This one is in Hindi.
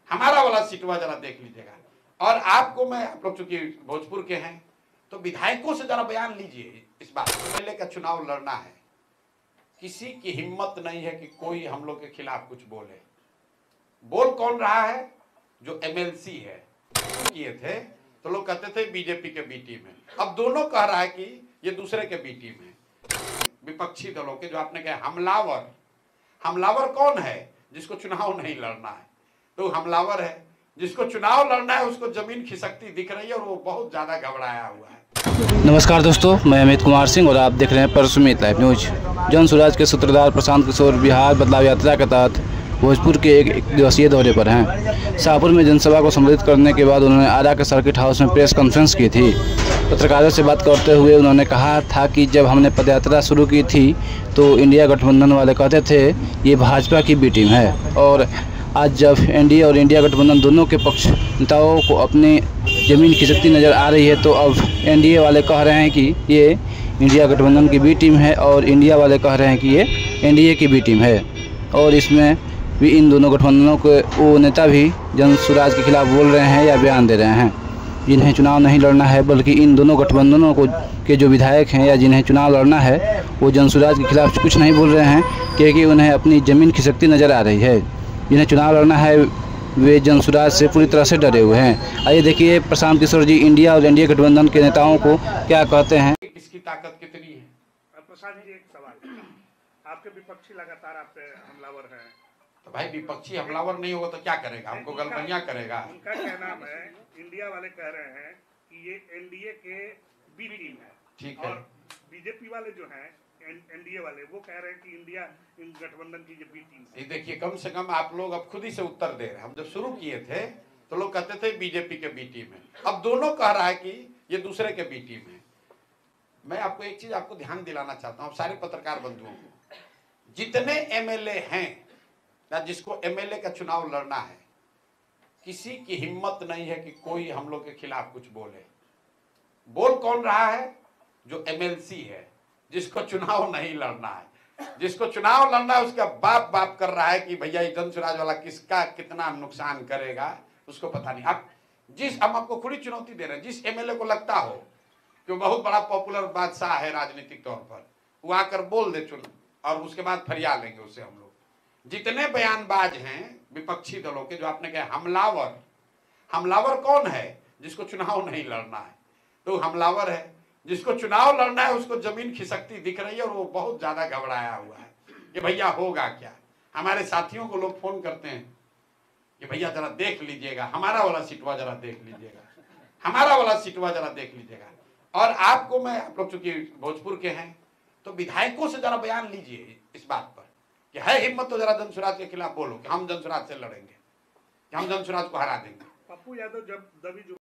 हमारा वाला सीटवा जरा देख लीजिएगा। और आपको मैं, आप लोग चूंकि भोजपुर के हैं तो विधायकों से जरा बयान लीजिए इस बात। एमएलए का चुनाव लड़ना है, किसी की हिम्मत नहीं है कि कोई हम लोग के खिलाफ कुछ बोले। बोल कौन रहा है? जो एमएलसी है। किए थे तो लोग कहते थे बीजेपी के बी टीम है, अब दोनों कह रहा है कि ये दूसरे के बी टीम है। विपक्षी दलों के जो आपने कहा हमलावर, हमलावर कौन है? जिसको चुनाव नहीं लड़ना है तो हमलावर है। जिसको चुनाव लड़ना है उसको जमीन खिसकती दिख रही है और वो बहुत ज्यादा घबराया हुआ है। नमस्कार दोस्तों, मैं अमित कुमार सिंह और आप देख रहे हैं परसुमित लाइव न्यूज। जन स्वराज के सूत्रधार प्रशांत किशोर बिहार बदलाव यात्रा के तहत भोजपुर के एक दिवसीय दौरे पर हैं। शाहपुर में जनसभा को संबोधित करने के बाद उन्होंने आरा के सर्किट हाउस में प्रेस कॉन्फ्रेंस की थी। पत्रकारों से बात करते हुए उन्होंने कहा था कि जब हमने पदयात्रा शुरू की थी तो इंडिया गठबंधन वाले कहते थे ये भाजपा की बी टीम है, और आज जब एनडीए और इंडिया गठबंधन दोनों के पक्ष नेताओं को अपनी ज़मीन खिसकती नज़र आ रही है, तो अब एनडीए वाले कह रहे हैं कि ये इंडिया गठबंधन की बी टीम है और इंडिया वाले कह रहे हैं कि ये एनडीए की बी टीम है। और इसमें भी इन दोनों गठबंधनों के वो नेता भी जन स्वराज के खिलाफ बोल रहे हैं या बयान दे रहे हैं। जिन्हें चुनाव नहीं लड़ना है, बल्कि इन दोनों गठबंधनों को के जो विधायक हैं या जिन्हें चुनाव लड़ना है वो जन स्वराज के खिलाफ कुछ नहीं बोल रहे हैं, क्योंकि उन्हें अपनी ज़मीन खिसकती नज़र आ रही है। जिन्हें चुनाव लड़ना है वे जन स्वराज से पूरी तरह से डरे हुए हैं। आइए देखिए प्रशांत किशोर जी इंडिया और एनडीए गठबंधन के नेताओं को क्या कहते हैं। किसकी ताकत कितनी है? प्रशांत जी, एक सवाल, आपके विपक्षी लगातार आप पे हमलावर हैं, तो भाई विपक्षी हमलावर नहीं होगा तो क्या करेगा? हमको गलबनिया करेगा। उनका कहना है, इंडिया वाले कह रहे हैं कि ये एनडीए के बी टीम है, ठीक है। और बीजेपी वाले जो हैं एनडीए वाले वो कह रहे हैं कि इंडिया इन गठबंधन की जो बी टीम है। देखिए, कम से कम आप लोग अब खुद ही से उत्तर दे रहे हैं। हम जब शुरू किए थे तो लोग कहते थे बीजेपी के बी टीम है, अब दोनों कह रहा है कि ये दूसरे के बी टीम है। मैं आपको एक चीज आपको ध्यान दिलाना चाहता हूँ, सारे पत्रकार बंधुओं को, जितने एमएलए हैं या जिसको एमएलए का चुनाव लड़ना है, किसी की हिम्मत नहीं है कि कोई हम लोग के खिलाफ कुछ बोले। बोल कौन रहा है? जो एमएलसी है, जिसको चुनाव नहीं लड़ना है। जिसको चुनाव लड़ना है उसका बाप बाप कर रहा है कि भैया ये जन स्वराज वाला किसका कितना नुकसान करेगा उसको पता नहीं। आप हम आपको खुली चुनौती दे रहे हैं, जिस एमएलए को लगता हो कि वो बहुत बड़ा पॉपुलर बादशाह है राजनीतिक तौर पर, वो आकर बोल दे चुन, और उसके बाद फरिया लेंगे उससे हम लोग। जितने बयानबाज हैं विपक्षी दलों के, जो आपने कहा हमलावर, हमलावर कौन है? जिसको चुनाव नहीं लड़ना है तो हमलावर है। जिसको चुनाव लड़ना है उसको जमीन खिसकती दिख रही है और वो बहुत ज्यादा घबराया हुआ है कि भैया होगा क्या। हमारे साथियों को लोग फोन करते हैं कि भैया जरा देख लीजिएगा, हमारा वाला सीटवा जरा देख लीजिएगा, हमारा वाला सीटवा जरा देख लीजिएगा। और आपको मैं, आप लोग चूंकि भोजपुर के हैं तो विधायकों से जरा बयान लीजिए इस बात पर कि है हिम्मत तो जरा जन स्वराज के खिलाफ बोलो कि हम जन स्वराज से लड़ेंगे, कि हम जन स्वराज को हरा देंगे। पप्पू यादव जब दबी